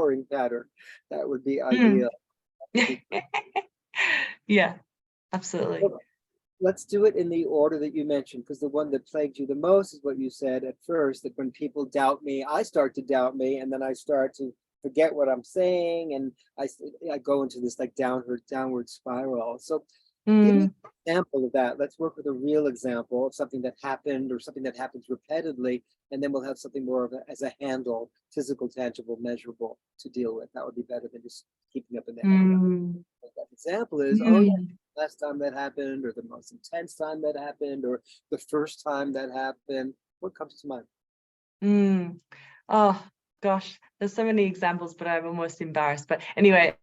showering pattern. That would be Mm. ideal. Yeah, absolutely. Well, let's do it in the order that you mentioned, because the one that plagued you the most is what you said at first, that when people doubt me, I start to doubt me, and then I start to forget what I'm saying, and I go into this like downward spiral. So give me Mm. an example of that. Let's work with a real example of something that happened or something that happens repetitively, and then we'll have something more of as a handle, physical, tangible, measurable to deal with. That would be better than just keeping up in the head. Mm. That example is, oh yeah, Mm. last time that happened, or the most intense time that happened, or the first time that happened. What comes to mind? Mm. Oh gosh, there's so many examples, but I'm almost embarrassed. But anyway,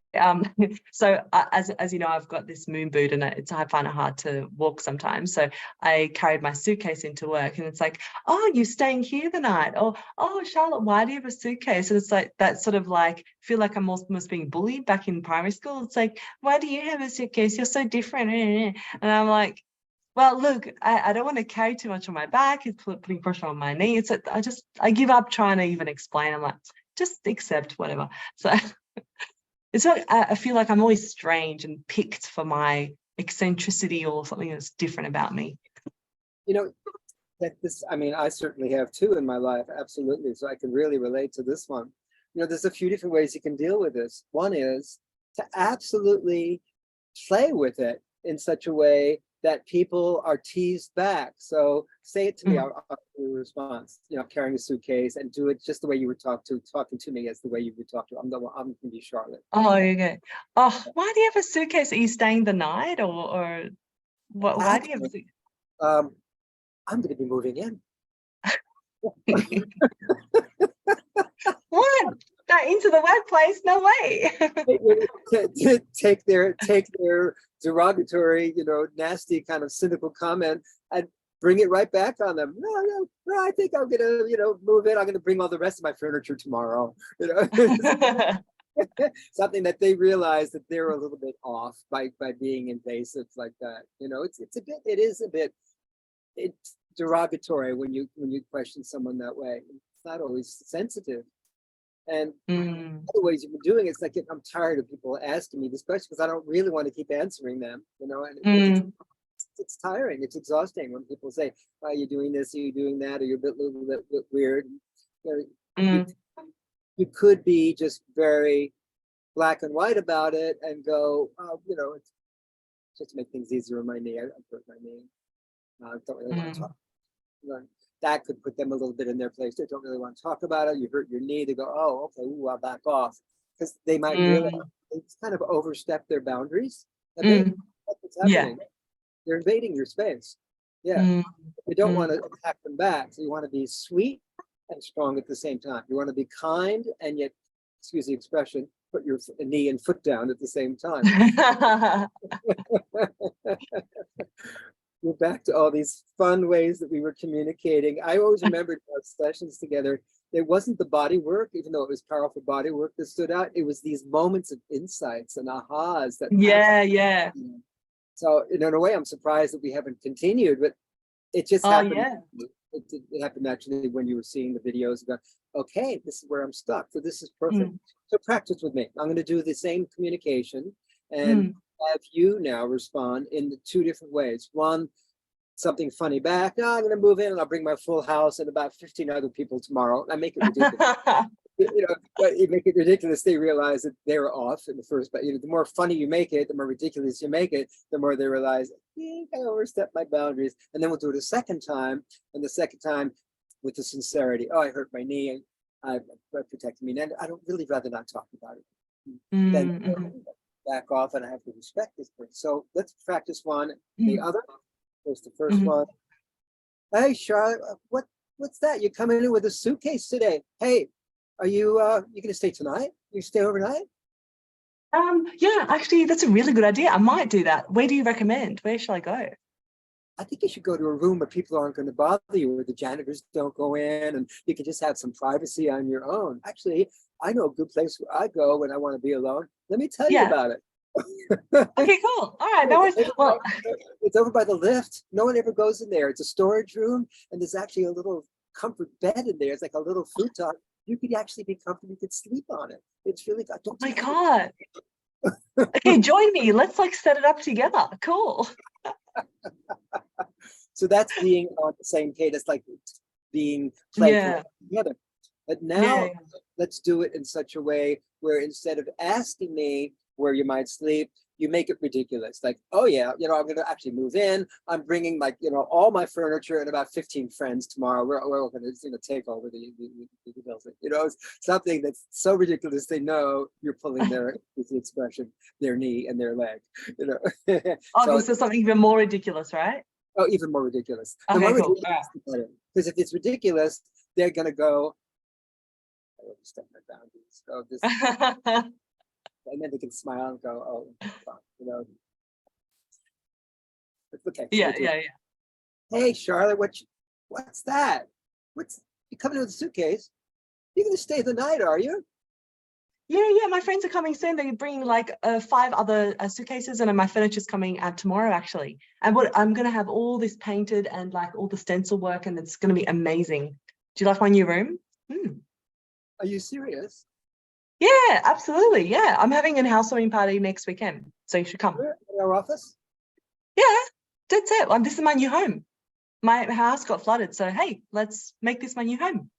so as you know, I've got this moon boot, and I find it hard to walk sometimes. So I carried my suitcase into work, and it's like, oh, you're staying here the night, or oh, Charlotte, why do you have a suitcase? And it's like that sort of like feel like I'm almost being bullied back in primary school. It's like, why do you have a suitcase? You're so different, and I'm like, well, look, I don't want to carry too much on my back. It's putting pressure on my knee. It's I give up trying to even explain. I'm like, just accept whatever. So it's not, I feel like I'm always strange and picked for my eccentricity or something that's different about me. You know, that this, I mean, I certainly have two in my life, absolutely. So I can really relate to this one. You know, there's a few different ways you can deal with this. One is to absolutely play with it in such a way that people are teased back. So say it to me, Mm. I'll do a response, you know, carrying a suitcase, and do it just the way you would talking to me as the way you would talk to. I'm going to be Charlotte. Oh, okay. Oh, why do you have a suitcase? Are you staying the night, or what? Why do you have a Actually, suitcase? um, I'm going to be moving in. What? That into the workplace? No way. Take their derogatory, you know, nasty kind of cynical comment and bring it right back on them. No, I think I'm gonna, you know, move in. I'm gonna bring all the rest of my furniture tomorrow. You know, something that they realize that they're a little bit off by being invasive like that. You know, it is a bit it's derogatory when you question someone that way. It's not always sensitive. And Mm. other ways you've been doing it, it's like I'm tired of people asking me this question because I don't really want to keep answering them, you know, and Mm. it's tiring, it's exhausting when people say, "Are you doing this? Are you doing that? Or you're a little bit weird." You know, you, Mm. you could be just very black and white about it and go, "Oh, you know, it's just to make things easier on my knee. I hurt my knee. I don't really want to Mm. talk." You know, that could put them a little bit in their place. They don't really want to talk about it. You hurt your knee. They go, "Oh, okay, ooh, I'll back off," because they might realize Mm. it's kind of overstep their boundaries a bit. Mm. That's what's Yeah. happening. They're invading your space. Yeah, Mm. you don't want Mm. to attack them back. So you want to be sweet and strong at the same time. You want to be kind and yet, excuse the expression, put your knee and foot down at the same time. We're back to all these fun ways that we were communicating. I always remembered our sessions together. It wasn't the body work, even though it was powerful body work that stood out. It was these moments of insights and ahas that Yeah, yeah. happened. So in a way, I'm surprised that we haven't continued, but it just Oh, happened. yeah. It happened actually when you were seeing the videos about, okay, this is where I'm stuck. So this is perfect. Mm. So practice with me. I'm going to do the same communication and Mm. have you now respond in the two different ways. One, something funny back. No, I'm going to move in and I'll bring my full house and about 15 other people tomorrow. I make it ridiculous. You know, but you make it ridiculous. They realize that they're off in the first, but you know, the more funny you make it, the more ridiculous you make it, the more they realize, I overstepped my boundaries. And then we'll do it a second time. And the second time with the sincerity. Oh, I hurt my knee and I protected me. And I don't really rather not talk about it. Then Mm. back off and I have to respect this person. So let's practice one. The Mm. other was the first Mm. one. Hey, Charlotte, what's that? You're coming in with a suitcase today. Hey, are you gonna stay tonight? You stay overnight? Yeah, actually, that's a really good idea. I might do that. Where do you recommend? Where shall I go? I think you should go to a room where people aren't going to bother you, where the janitors don't go in, and you can just have some privacy on your own. Actually, I know a good place where I go when I want to be alone. Let me tell you Yeah. about it. Okay, cool. All right, no worries. Well, It's over by the lift. No one ever goes in there. It's a storage room, and there's actually a little comfort bed in there. It's like a little futon. You could actually be comfortable. You could sleep on it. It's really good. Don't My you God. Okay, join me. Let's like set it up together. Cool. So that's being on the same page. That's like being playful Yeah. together. But Yeah. now let's do it in such a way where instead of asking me where you might sleep, you make it ridiculous. Like, oh yeah, you know, I'm going to actually move in. I'm bringing like, you know, all my furniture and about 15 friends tomorrow. We're going to, you know, take over the building. You know, it's something that's so ridiculous. They know you're pulling their, with the expression, their knee and their leg. You know. Oh, so something even more ridiculous, right? Oh, even more ridiculous. The Okay, more cool. ridiculous, the better. Because if it's ridiculous, they're going to go, I overstepped my boundaries. Oh, this, and then they can smile and go, oh, fine, you know. Okay. So Yeah. hey, Charlotte, what's that? You coming with a suitcase? You're going to stay the night, are you? Yeah. My friends are coming soon. They're bringing like 5 other suitcases, and my furniture's coming out tomorrow, actually. And what I'm going to have all this painted and like all the stencil work, and it's going to be amazing. Do you like my new room? Are you serious? Yeah, absolutely. Yeah, I'm having a housewarming party next weekend, so you should come. We're in our office? Yeah, that's it. This is my new home. My house got flooded, so hey, let's make this my new home.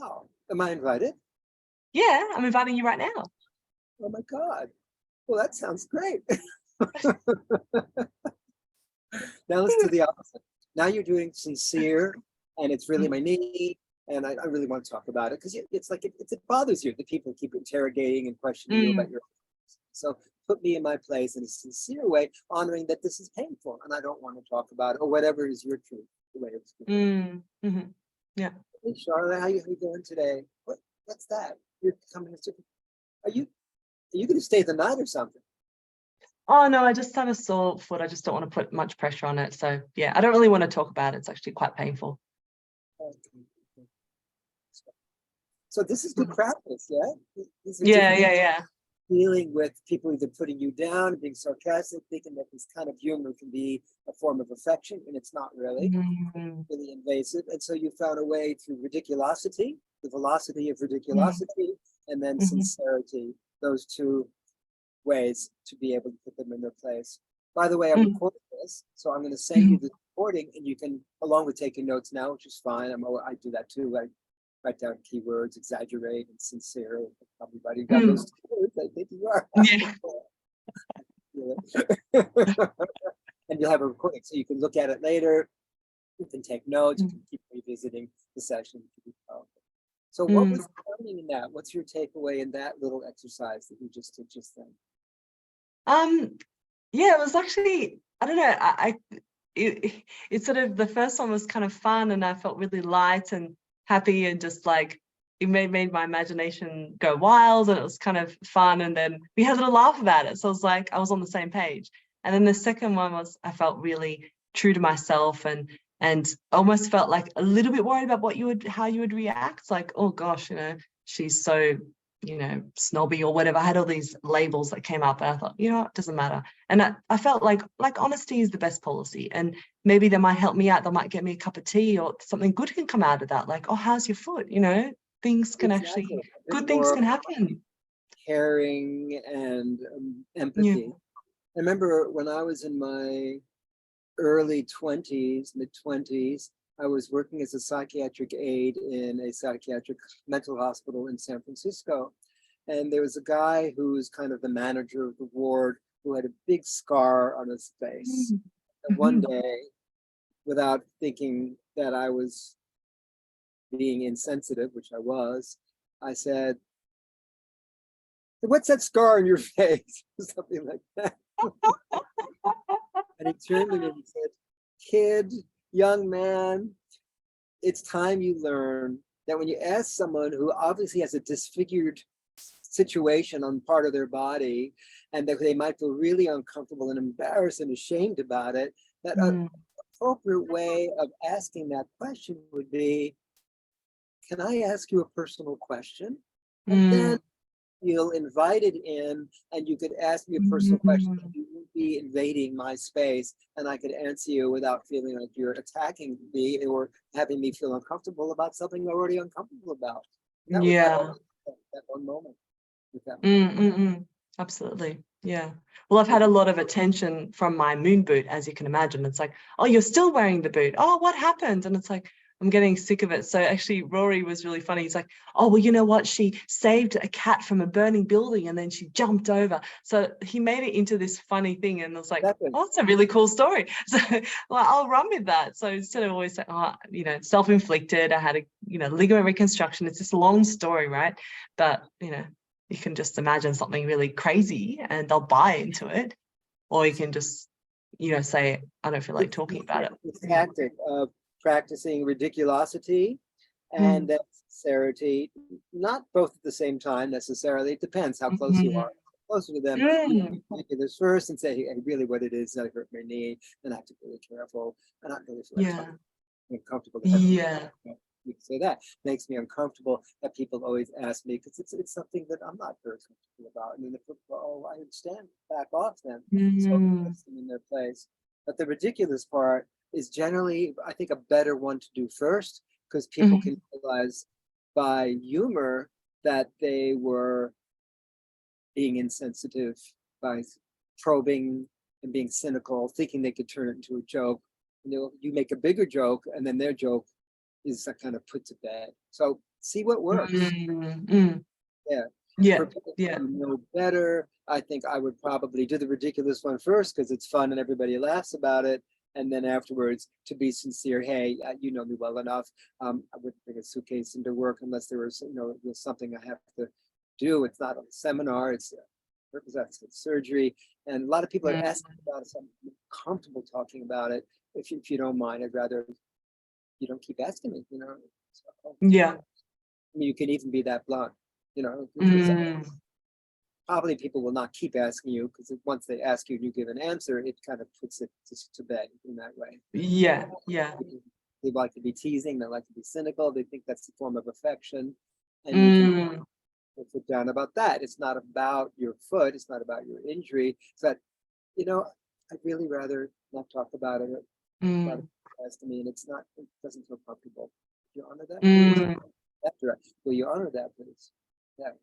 Wow. Am I invited? Yeah, I'm inviting you right now. Oh my God. Well, that sounds great. Now let's do the opposite. Now you're doing sincere, and it's really my need, and I really want to talk about it because it's like it bothers you that people keep interrogating and questioning you about your. So put me in my place in a sincere way, honoring that this is painful and I don't want to talk about it or whatever is your truth, the way it's. Yeah. Hey Charlotte, how you doing today? What's that? You're coming to. Are you going to stay the night or something? Oh no, I just have a sore foot. I just don't want to put much pressure on it. So yeah, I don't really want to talk about it. It's actually quite painful. So this is good practice, yeah? Yeah. Dealing with people either putting you down, being sarcastic, thinking that this kind of humor can be a form of affection, and it's not really, really invasive. And so you found a way through ridiculosity, the velocity of ridiculosity, and then sincerity, those two ways to be able to put them in their place. By the way, I'm recording this, so I'm going to send you the recording, and you can, along with taking notes now, which is fine. I do that too. I write down keywords, exaggerate, and sincere. Everybody got those keywords. I think you are. Yeah. And you'll have a recording, so you can look at it later. You can take notes. You can keep revisiting the session. So, what was learning in that? What's your takeaway in that little exercise that you just did just then? Yeah, it was actually, I don't know, it sort of, the first one was kind of fun, and I felt really light and happy, and just like it made my imagination go wild, and it was kind of fun, and then we had a little laugh about it, so I was like, I was on the same page. And then the second one was, I felt really true to myself, and almost felt like a little bit worried about how you would react, like, oh gosh, she's so snobby or whatever. I had all these labels that came up, and I thought, it doesn't matter. And I felt like honesty is the best policy, and maybe they might help me out. They might get me a cup of tea, or something good can come out of that. Like, oh, how's your foot? Things can actually, good things can happen. Caring and empathy. I remember when I was in my early 20s, mid 20s, I was working as a psychiatric aide in a psychiatric mental hospital in San Francisco. And there was a guy who was kind of the manager of the ward who had a big scar on his face. And one day, without thinking that I was being insensitive, which I was, I said, "What's that scar on your face?" Something like that. And he turned to me and said, "Kid, young man, it's time you learn that when you ask someone who obviously has a disfigured situation on part of their body, and that they might feel really uncomfortable and embarrassed and ashamed about it, that an appropriate way of asking that question would be, can I ask you a personal question?" And then you'll invite it in, and you could ask me a personal question. You won't be invading my space, and I could answer you without feeling like you're attacking me or having me feel uncomfortable about something I'm already uncomfortable about. That was Yeah. that one moment with that. Absolutely. Yeah. Well, I've had a lot of attention from my moon boot, as you can imagine. It's like, oh, you're still wearing the boot. Oh, what happened? And it's like, I'm getting sick of it. So actually, Rory was really funny. He's like, oh, well, you know what? She saved a cat from a burning building and then she jumped over. So he made it into this funny thing. And I was like, oh, it's a really cool story. So well, I'll run with that. So instead of always saying, oh, you know, self-inflicted, I had a, you know, ligament reconstruction. It's this long story, right? But, you know, you can just imagine something really crazy and they'll buy into it. Or you can just, you know, say, I don't feel like talking about it. The tactic of practicing ridiculosity and sincerity, not both at the same time necessarily. It depends how close you are. Closer to them, you do this first and say, hey, really what it is, I hurt my knee, and I have to be really careful. And I really feel like uncomfortable. You can say that. Makes me uncomfortable that people always ask me, because it's something that I'm not very comfortable about. And then the people go, oh, I understand, back off then. So it puts them in their place. But the ridiculous part is generally, I think, a better one to do first, because people can realize by humor that they were being insensitive, by probing and being cynical, thinking they could turn it into a joke. You make a bigger joke, and then their joke is kind of put to bed. So see what works. Yeah. For people who know better, I think I would probably do the ridiculous one first because it's fun and everybody laughs about it. And then afterwards, to be sincere, hey, you know me well enough. I wouldn't bring a suitcase into work unless there was, you know, something I have to do. It's not a seminar. It's surgery. And a lot of people are asking about it. So I'm comfortable talking about it. If you don't mind, I'd rather you don't keep asking me, you know. So, yeah. I mean, you can even be that blunt, you know. Probably people will not keep asking you, because once they ask you and you give an answer, it kind of puts it to bed in that way. Yeah. They like to be teasing, they like to be cynical, they think that's a form of affection. And you can put down about that. It's not about your foot, it's not about your injury. It's that, you know, I'd really rather not talk about it. To me, and it doesn't feel comfortable. You honor that, please? After, will you honor that, please? Yeah.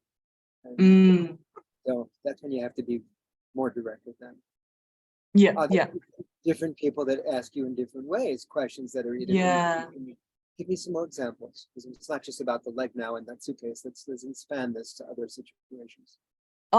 And so that's when you have to be more direct with them. Different people that ask you in different ways questions that are either give me some more examples, because it's not just about the leg now in that suitcase. Let's expand this to other situations.